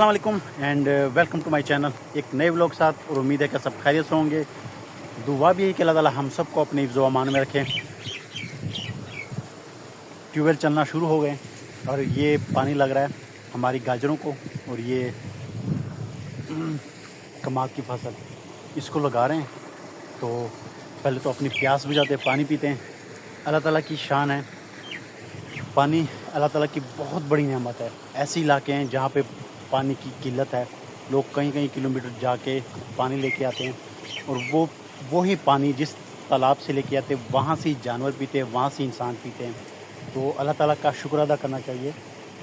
السلام علیکم and welcome to my channel. ایک نئے ولاگ ساتھ, اور امید ہے کہ سب خیریت سے ہوں گے. دعا بھی ہے کہ اللہ تعالیٰ ہم سب کو اپنے حفظ و امان میں رکھیں. ٹیوب ویل چلنا شروع ہو گئے اور یہ پانی لگ رہا ہے ہماری گاجروں کو, اور یہ کماد کی فصل اس کو لگا رہے ہیں. تو پہلے تو اپنی پیاس بجھاتے ہیں, پانی پیتے ہیں. اللہ تعالیٰ کی شان ہے, پانی اللہ تعالیٰ کی بہت بڑی نعمت ہے. ایسے علاقے ہیں جہاں پہ پانی کی قلت ہے, لوگ کئی کئی کلومیٹر جا کے پانی لے کے آتے ہیں, اور وہی پانی جس تالاب سے لے کے آتے ہیں وہاں سے جانور پیتے ہیں, وہاں سے انسان پیتے ہیں. تو اللہ تعالیٰ کا شکر ادا کرنا چاہیے.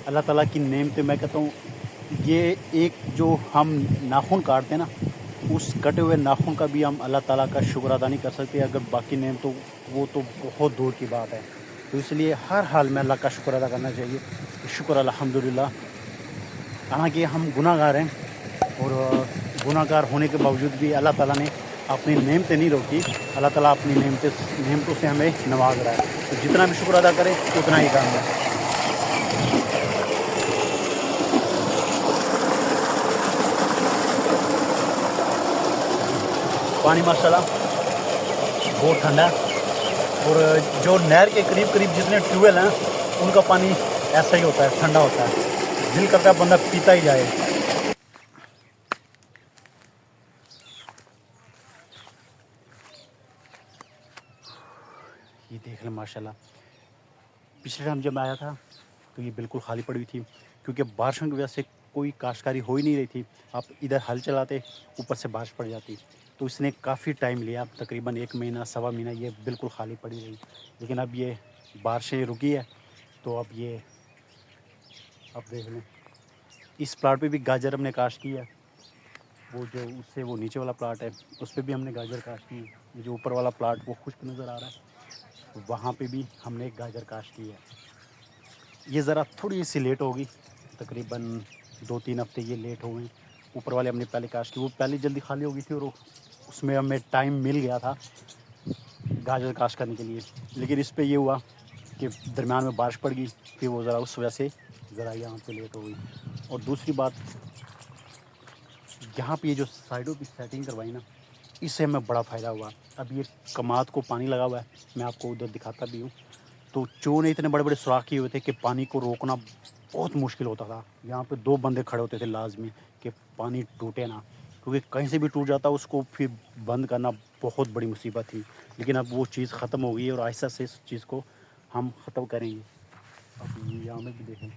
اللہ تعالیٰ کی نعمتیں, میں کہتا ہوں یہ ایک جو ہم ناخن کاٹتے ہیں نا, اس کٹے ہوئے ناخن کا بھی ہم اللہ تعالیٰ کا شکر ادا نہیں کر سکتے. اگر باقی نعمتوں وہ تو بہت دور کی بات ہے. تو اس لیے ہر حال میں اللہ کا شکر ادا کرنا چاہیے. شکر الحمدللہ. حالانکہ ہم گناہ گار ہیں, اور گناہ گار ہونے کے باوجود بھی اللہ تعالیٰ نے اپنی نعمتیں نہیں روکی. اللہ تعالیٰ اپنی نعمتوں سے ہمیں نواز رہا ہے. تو جتنا بھی شکر ادا کرے اتنا ہی کام ہے. پانی ماشاءاللہ بہت ٹھنڈا ہے, اور جو نہر کے قریب جتنے ٹیوب ویل ہیں ان کا پانی ایسا ہی ہوتا ہے, ٹھنڈا ہوتا ہے. دل کرتا ہے بندہ پیتا ہی جائے. یہ دیکھ لیں ماشاءاللہ. پچھلے ٹائم جب میں آیا تھا تو یہ بالکل خالی پڑی ہوئی تھی, کیونکہ بارشوں کی وجہ سے کوئی کاشتکاری ہو ہی نہیں رہی تھی. آپ ادھر ہل چلاتے, اوپر سے بارش پڑ جاتی, تو اس نے کافی ٹائم لیا, تقریباً 1 مہینہ سوا مہینہ یہ بالکل خالی پڑی رہی. لیکن اب یہ بارشیں رکی ہے تو اب دیکھ لیں. اس پلاٹ پہ بھی گاجر ہم نے کاشت کی ہے. وہ جو اس سے وہ نیچے والا پلاٹ ہے اس پہ بھی ہم نے گاجر کاشت کی ہے. یہ جو اوپر والا پلاٹ وہ خشک نظر آ رہا ہے, وہاں پہ بھی ہم نے گاجر کاشت کی ہے. یہ ذرا تھوڑی سی لیٹ ہوگی, تقریباً 2-3 ہفتے یہ لیٹ ہو گئے. اوپر والے ہم نے پہلے کاشت کی, وہ پہلے جلدی خالی ہو گئی تھی, اور اس میں ہمیں ٹائم مل گیا تھا گاجر کاشت کرنے کے لیے. لیکن اس پہ یہ ہوا کہ درمیان میں بارش پڑ گئی, پھر وہ ذرا اس وجہ سے ذرا یہاں پہ لیٹ ہو گئی. اور دوسری بات, یہاں پہ یہ جو سائڈوں پہ سیٹنگ کروائی نا, اس سے ہمیں بڑا فائدہ ہوا. اب یہ کماد کو پانی لگا ہوا ہے, میں آپ کو ادھر دکھاتا بھی ہوں. تو چور نے اتنے بڑے بڑے سوراخ کیے ہوئے تھے کہ پانی کو روکنا بہت مشکل ہوتا تھا. یہاں پہ 2 بندے کھڑے ہوتے تھے لازمی کہ پانی ٹوٹے نہ, کیونکہ کہیں سے بھی ٹوٹ جاتا اس کو پھر بند کرنا بہت بڑی مصیبت تھی. لیکن اب وہ چیز ختم ہو گئی ہے, اور آہستہ سے اس چیز کو ہم ختم کریں گے. اب یہاں میں بھی دیکھیں,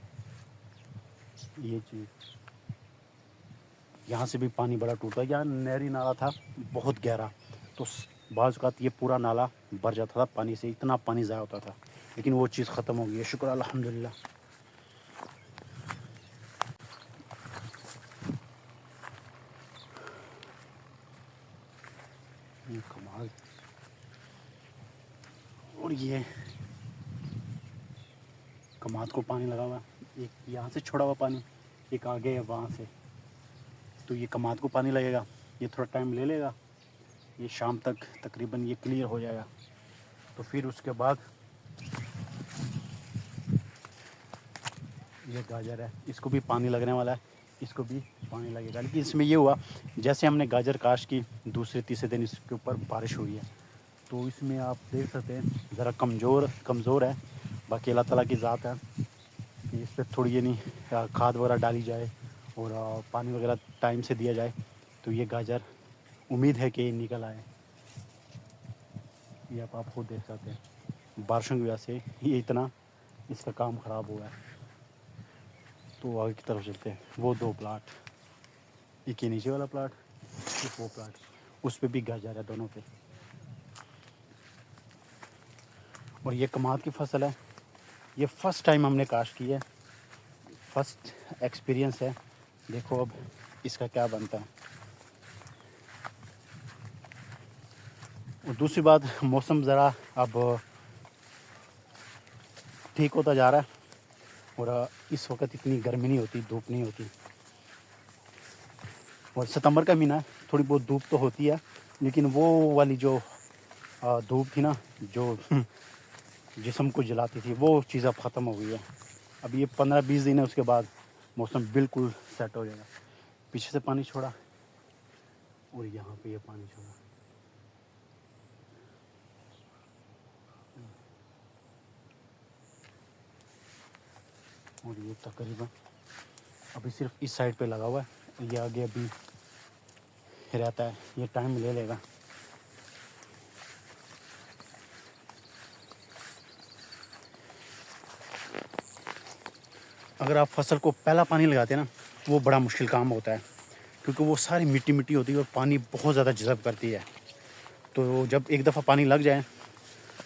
یہ چیز یہاں سے بھی پانی بڑا ٹوٹا. یہاں نہری نالا تھا بہت گہرا, تو بعض اوقات یہ پورا نالا بھر جاتا تھا پانی سے, اتنا پانی ضائع ہوتا تھا. لیکن وہ چیز ختم ہو گئی ہے, شکر الحمدللہ. کمال. اور یہ کماد کو پانی لگا ہوا, ایک یہاں سے چھوڑا ہوا پانی, ایک آگے ہے وہاں سے. تو یہ کماد کو پانی لگے گا, یہ تھوڑا ٹائم لے لے گا. یہ شام تک تقریباً یہ کلیئر ہو جائے گا. تو پھر اس کے بعد یہ گاجر ہے, اس کو بھی پانی لگنے والا ہے, اس کو بھی پانی لگے گا. لیکن اس میں یہ ہوا, جیسے ہم نے گاجر کاشت کی, دوسرے تیسرے دن اس کے اوپر بارش ہوئی ہے. تو اس میں آپ دیکھ سکتے ہیں ذرا کمزور ہے. باقی اللہ تعالیٰ کی ذات ہے کہ اس پہ تھوڑی یہ نہیں کھاد وغیرہ ڈالی جائے اور پانی وغیرہ ٹائم سے دیا جائے, تو یہ گاجر امید ہے کہ نکل آئے. یہ آپ خود دیکھ سکتے ہیں, بارشوں کی وجہ سے یہ اتنا اس کا کام خراب ہوا ہے. تو آگے کی طرف چلتے ہیں. وہ 2 پلاٹ, ایک یہ نیچے والا پلاٹ, ایک وہ پلاٹ, اس پہ بھی گاجر ہے دونوں پہ. اور یہ کماد کی فصل ہے, یہ فرسٹ ٹائم ہم نے کاشت کی ہے, فرسٹ ایکسپیرینس ہے. دیکھو اب اس کا کیا بنتا ہے. اور دوسری بات, موسم ذرا اب ٹھیک ہوتا جا رہا ہے, اور اس وقت اتنی گرمی نہیں ہوتی, دھوپ نہیں ہوتی. اور ستمبر کا مہینہ ہے, تھوڑی بہت دھوپ تو ہوتی ہے, لیکن وہ والی جو دھوپ تھی نا جو جسم کو جلاتی تھی, وہ چیز اب ختم ہو گئی ہے. اب یہ 15-20 دن ہے, اس کے بعد موسم بالکل سیٹ ہو جائے گا. پیچھے سے پانی چھوڑا اور یہاں پہ یہ پانی چھوڑا. اور یہ تقریباً ابھی صرف اس سائڈ پہ لگا ہوا ہے. یہ آگے ابھی رہتا ہے, یہ ٹائم لے لے گا. اگر آپ فصل کو پہلا پانی لگاتے ہیں نا, وہ بڑا مشکل کام ہوتا ہے, کیونکہ وہ ساری مٹی مٹی ہوتی ہے اور پانی بہت زیادہ جذب کرتی ہے. تو جب ایک دفعہ پانی لگ جائے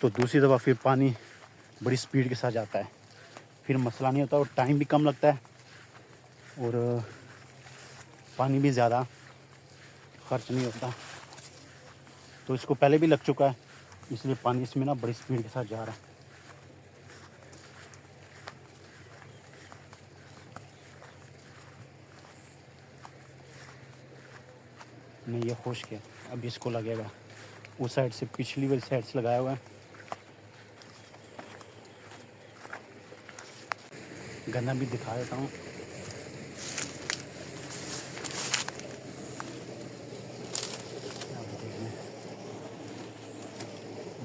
تو دوسری دفعہ پھر پانی بڑی سپیڈ کے ساتھ جاتا ہے. پھر مسئلہ نہیں ہوتا اور ٹائم بھی کم لگتا ہے اور پانی بھی زیادہ خرچ نہیں ہوتا. تو اس کو پہلے بھی لگ چکا ہے, اس لیے پانی اس میں نا بڑی سپیڈ کے ساتھ جا رہا ہے. نہیں یہ خشک ہے, اب اس کو لگے گا. اس سائڈ سے پچھلی والی سائڈ سے لگایا ہوا ہے. گنا بھی دکھا دیتا ہوں.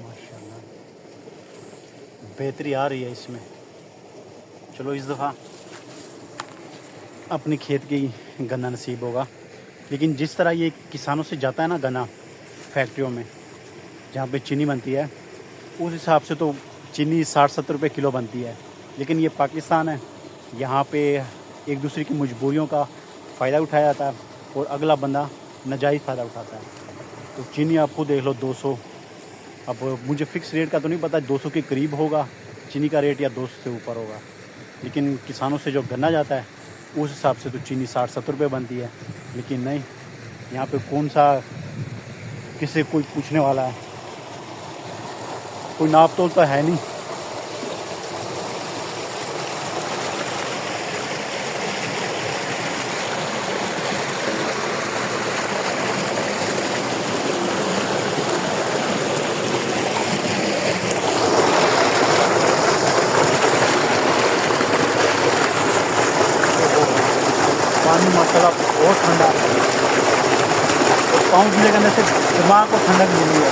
ماشاء اللہ بہتری آ رہی ہے اس میں. چلو اس دفعہ اپنے کھیت کی گنا نصیب ہوگا. لیکن جس طرح یہ کسانوں سے جاتا ہے نا گنا فیکٹریوں میں جہاں پہ چینی بنتی ہے, اس حساب سے تو چینی 60-70 روپے کلو بنتی ہے. لیکن یہ پاکستان ہے, یہاں پہ ایک دوسرے کی مجبوریوں کا فائدہ اٹھایا جاتا ہے اور اگلا بندہ ناجائز فائدہ اٹھاتا ہے. تو چینی آپ کو دیکھ لو 200. اب مجھے فکس ریٹ کا تو نہیں پتہ, 200 کے قریب ہوگا چینی کا ریٹ یا 200 سے اوپر ہوگا. لیکن کسانوں سے جو گنا جاتا ہے اس حساب سے تو چینی 60-70 روپے بنتی ہے. لیکن نہیں, یہاں پہ کون سا کسی کوئی پوچھنے والا ہے, کوئی ناپ تول تو ہے نہیں. پانی ماشاءاللہ بہت ٹھنڈا ہے, اور پاؤں گیلے کرنے سے دماغ کو ٹھنڈک ملی ہے.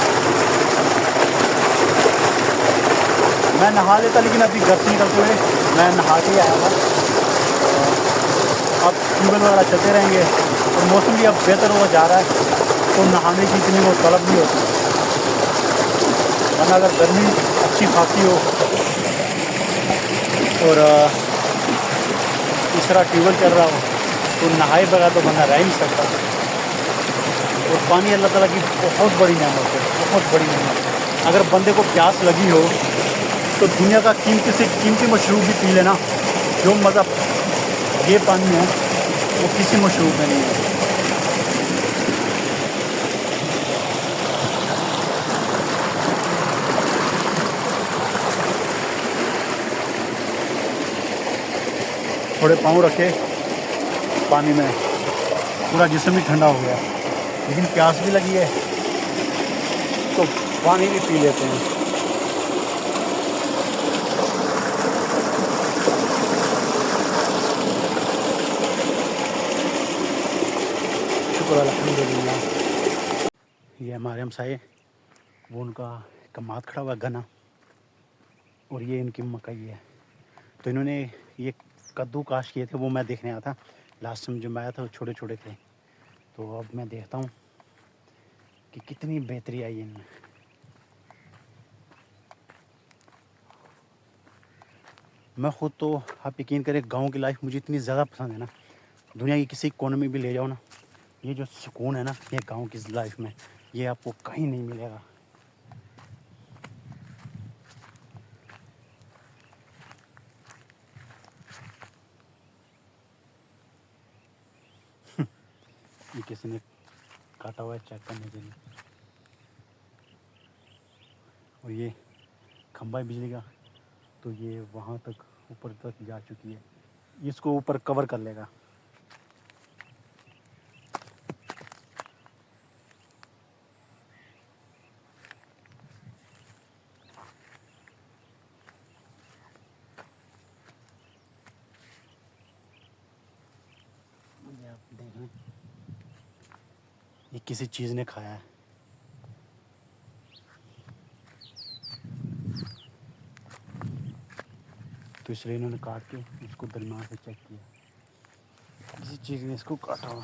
میں نہا لیتا, لیکن ابھی گھر سے نکلتے ہوئے میں نہا کے آیا تھا. اب ٹیوبل وغیرہ چلتے رہیں گے اور موسم بھی اب بہتر ہوا جا رہا ہے, تو نہانے کی اتنی وہ طلب نہیں ہوتی. ورنہ اگر گرمی اچھی خاصی ہو اور اس طرح ٹیوبل چل رہا ہو تو نہائے بغیر تو بندہ رہ نہیں سکتا. اور پانی اللہ تعالیٰ کی بہت بڑی نعمت ہے, بہت بڑی نعمت ہے. اگر بندے کو پیاس لگی ہو تو دنیا کا قیمتی سے قیمتی مشروب بھی پی لینا, جو مزہ یہ پانی ہے وہ کسی مشروب میں نہیں ہے. تھوڑے پاؤں رکھے پانی میں, پورا جسم بھی ٹھنڈا ہو گیا. لیکن پیاس بھی لگی ہے تو پانی بھی پی لیتے ہیں. شکر الحمدللہ. یہ ہمارے ہمسائے, وہ ان کا کماد کھڑا ہوا گنا, اور یہ ان کی مکئی ہے. تو انہوں نے یہ کدو کاشت کیے تھے, وہ میں دیکھنے آیا تھا. لاسٹ ٹائم جب میں آیا تھا وہ چھوٹے چھوٹے تھے. تو اب میں دیکھتا ہوں کہ کتنی بہتری آئی ان میں. میں خود تو آپ یقین کریں, گاؤں کی لائف مجھے اتنی زیادہ پسند ہے نا, دنیا کی کسی کونے میں بھی لے جاؤ نا, یہ جو سکون ہے نا یہ گاؤں کی لائف میں, یہ آپ کو کہیں نہیں ملے گا. یہ کسی نے کاٹا ہوا ہے چیک کرنے کے لیے. اور یہ کھمبا ہے بجلی کا, تو یہ وہاں تک اوپر تک جا چکی ہے. اس کو اوپر کور کر لے گا. دیکھ لیں یہ کسی چیز نے کھایا ہے. تو اس لیے انہوں نے کاٹ کے اس کو درمیان سے چیک کیا, کسی چیز نے اس کو کاٹا ہوا.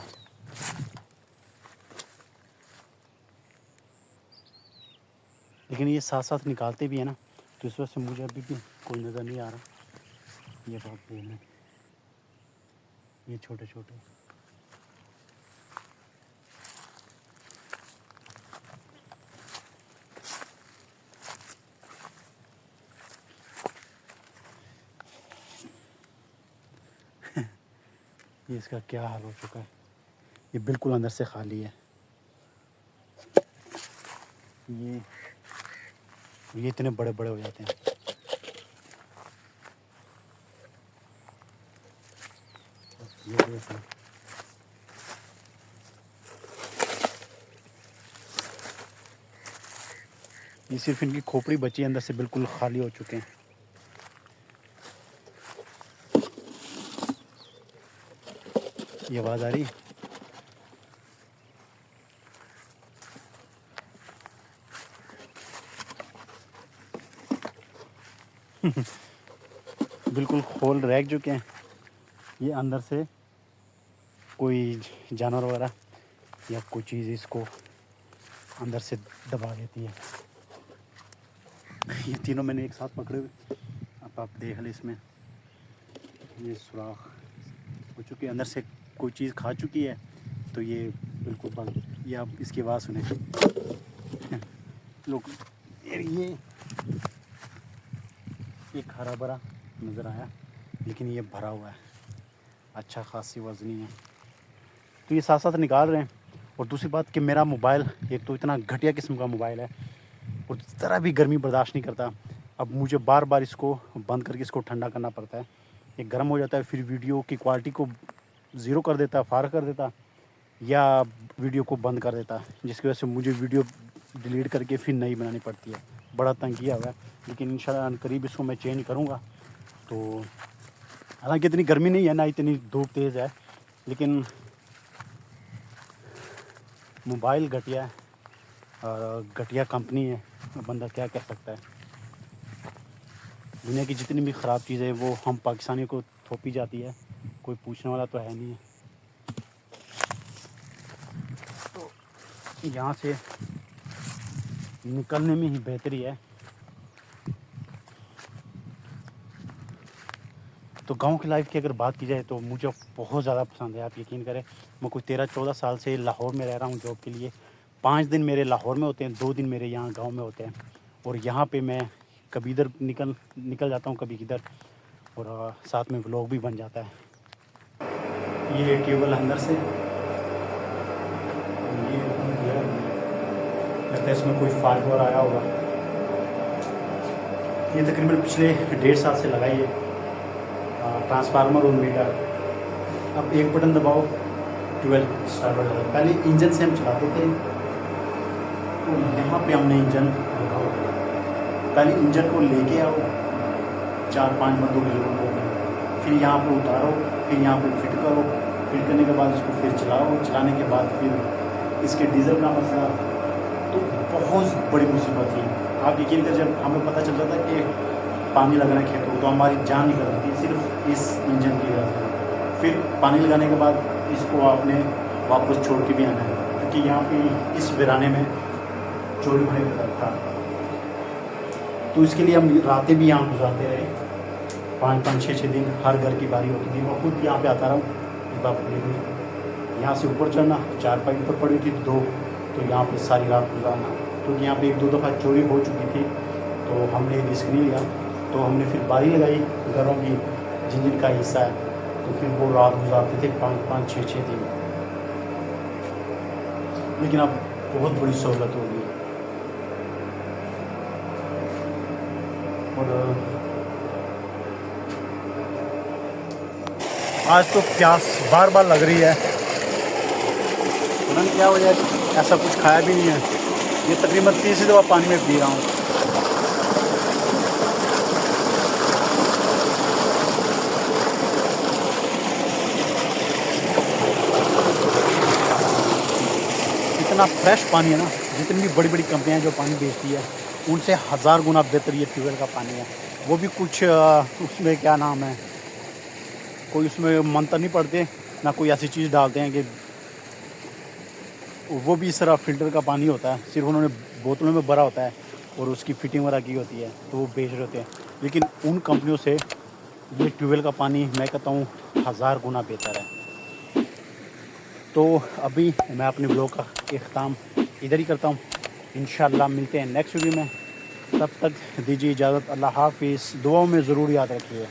لیکن یہ ساتھ ساتھ نکالتے بھی ہیں نا, تو اس وجہ سے مجھے ابھی بھی کوئی نظر نہیں آ رہا. یہ بات بول رہے ہیں یہ چھوٹے چھوٹے. یہ اس کا کیا حال ہو چکا ہے, یہ بالکل اندر سے خالی ہے. یہ اتنے بڑے بڑے ہو جاتے ہیں. یہ دیکھیں یہ صرف ان کی کھوپڑی بچی اندر سے بالکل خالی ہو چکے ہیں. یہ آواز آ رہی ہے. بالکل کھول ریگ چکے ہیں. یہ اندر سے کوئی جانور وغیرہ یا کوئی چیز اس کو اندر سے دبا دیتی ہے. یہ تینوں میں نے ایک ساتھ پکڑے ہوئے. اب آپ دیکھ لیں اس میں یہ سوراخ ہو چکی ہے, اندر سے کوئی چیز کھا چکی ہے. تو یہ بالکل بند. یہ آپ اس کی آواز سنیں. لوگ یہ ایک ہرا بھرا نظر آیا, لیکن یہ بھرا ہوا ہے, اچھا خاصی وزنی ہے. تو یہ ساتھ ساتھ نکال رہے ہیں. اور دوسری بات کہ میرا موبائل ایک تو اتنا گھٹیا قسم کا موبائل ہے, اور ذرا بھی گرمی برداشت نہیں کرتا. اب مجھے بار بار اس کو بند کر کے اس کو ٹھنڈا کرنا پڑتا ہے. یہ گرم ہو جاتا ہے, پھر ویڈیو کی کوالٹی کو زیرو کر دیتا, فار کر دیتا, یا ویڈیو کو بند کر دیتا, جس کی وجہ سے مجھے ویڈیو ڈیلیٹ کر کے پھر نئی بنانی پڑتی ہے. بڑا تنگ کیا ہوا ہے. لیکن انشاءاللہ عنقریب اس کو میں چینج کروں گا. تو حالانکہ اتنی گرمی نہیں ہے, نہ اتنی دھوپ تیز ہے, لیکن موبائل گھٹیا ہے اور گھٹیا کمپنی ہے, بندہ کیا کہہ سکتا ہے. دنیا کی جتنی بھی خراب چیزیں وہ ہم پاکستانیوں کو تھوپی جاتی ہے, کوئی پوچھنے والا تو ہے نہیں ہے. تو یہاں سے نکلنے میں ہی بہتری ہے. تو گاؤں کی لائف کی اگر بات کی جائے تو مجھے بہت زیادہ پسند ہے. آپ یقین کریں میں کوئی 13-14 سال سے لاہور میں رہ رہا ہوں جاب کے لیے. 5 دن میرے لاہور میں ہوتے ہیں, 2 دن میرے یہاں گاؤں میں ہوتے ہیں. اور یہاں پہ میں کبھی ادھر نکل جاتا ہوں, کبھی ادھر, اور ساتھ میں ولاگ بھی بن جاتا ہے. یہ ٹیوب ویل اندر سے لگتا ہے اس میں کوئی فالٹ اور آیا ہوگا. یہ تقریباً پچھلے 1.5 سال سے لگائی ہے ٹرانسفارمر اور میٹر. اب ایک بٹن دباؤ ٹویل اسٹارٹ ہو جاتا ہے. پہلے انجن سے ہم چلاتے تھے, تو یہاں پہ ہم نے انجن لگاؤ. پہلے انجن کو لے کے آؤ 4-5 بندوں کی ضرورت ہوگی, پھر یہاں پہ اتارو, پھر یہاں پہ فٹ کرو, فٹ کرنے کے بعد اس کو پھر چلاؤ, چلانے کے بعد پھر اس کے ڈیزل کا مسئلہ. تو بہت بڑی مصیبت تھی. آپ یقین کر, جب ہمیں پتہ چل جاتا کہ پانی لگنا ہے کھیتوں کو, تو ہماری جان نکل رہی تھی صرف اس انجن کی وجہ سے. پھر پانی لگانے کے بعد اس کو آپ نے واپس چھوڑ کے بھی آنا ہے, کیونکہ یہاں پہ اس ویرانے میں چوری ہونے کا ڈر تھا. تو اس کے لیے ہم راتیں بھی یہاں گزارتے رہے, 5-6 دن. ہر گھر کی باری ہوتی تھی, میں خود یہاں پہ آتا رہا ہوں. یہاں سے اوپر چڑھنا, 4 پائی اوپر پڑی تھی 2, تو یہاں پہ ساری رات گزارنا. کیونکہ یہاں پہ 1-2 دفعہ چوری ہو چکی تھی, تو ہم نے رسک نہیں لیا. تو ہم نے پھر باری لگائی گھروں کی, جن کا حصہ ہے, تو پھر وہ رات گزارتے تھے 5-6 دن. لیکن اب بہت بڑی سہولت ہو گئی ہے. اور آج تو پیاس بار بار لگ رہی ہے, پتہ نہیں کیا وجہ ہے, ایسا کچھ کھایا بھی نہیں ہے. یہ تقریباً 3 دفعہ پانی میں پی رہا ہوں. اتنا فریش پانی ہے نا، جتنی بھی بڑی بڑی کمپنیاں جو پانی بیچتی ہے ان سے 1000 گنا بہتر یہ ٹیوب ویل کا پانی ہے. وہ بھی کچھ اس میں کیا نام ہے، کوئی اس میں منتر نہیں پڑتے، نہ کوئی ایسی چیز ڈالتے ہیں کہ وہ بھی اس طرح فلٹر کا پانی ہوتا ہے، صرف انہوں نے بوتلوں میں بھرا ہوتا ہے اور اس کی فٹنگ وغیرہ کی ہوتی ہے تو وہ بیچ رہے ہوتے ہیں. لیکن ان کمپنیوں سے یہ ٹیوب ویل کا پانی میں کہتا ہوں 1000 گنا بہتر ہے. تو ابھی میں اپنے بلاگ کا اختتام ادھر ہی کرتا ہوں. انشاءاللہ ملتے ہیں نیکسٹ ویڈیو میں. تب تک دیجیے اجازت. اللہ حافظ. دعاؤں میں ضرور یاد رکھیے.